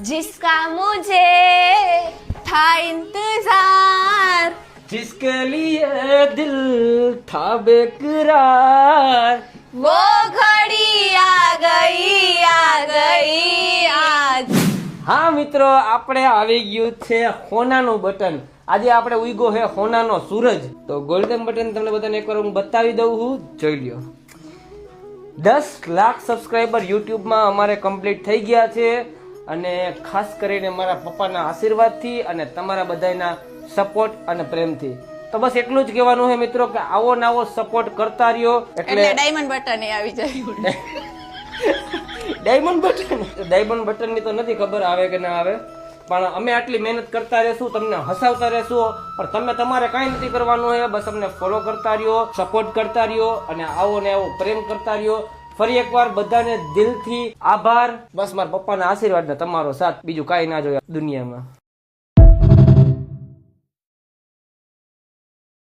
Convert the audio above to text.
जिसका मुझे था इंतजार, जिसके लिए दिल था बेकरार, वो घड़ी आ गई आज। હા મિત્રો, આપણે આવી ગયું છે હોનાનું બટન. આજે આપણે ઉઈગો છે હોનાનો સૂરજ. તો ગોલ્ડન બટન તમને બધાને એકવાર હું બતાવી દઉં છું, જોઈ લ્યો. 10 લાખ સબસ્ક્રાઇબર યુટ્યુબમાં અમારે કમ્પ્લીટ થઈ ગયા છે, અને ખાસ કરીને મારા પપ્પાના આશીર્વાદથી અને તમારા બધાના સપોર્ટ અને પ્રેમથી. તો બસ એટલું જ કહેવાનું છે મિત્રો કે આવો નવો સપોર્ટ કરતા રહ્યો. એટલે ડાયમંડ બટન એ આવી જાય. ડાયમંડ બટન ની તો નથી ખબર આવે કે ના આવે, પણ અમે આટલી મહેનત કરતા રહેશું, તમને હસાવતા રહેશું. પણ તમે તમારે કાંઈ નથી કરવાનું છે, બસ અમને ફોલો કરતા રહ્યો, સપોર્ટ કરતા રહ્યો, અને આવો ને આવો પ્રેમ કરતા રહ્યો. ફરી એકવાર બધાને દિલથી આભાર. બસ મારા પપ્પાના આશીર્વાદ ને તમારો સાથ, બીજું કાંઈ ના જોઈએ દુનિયામાં.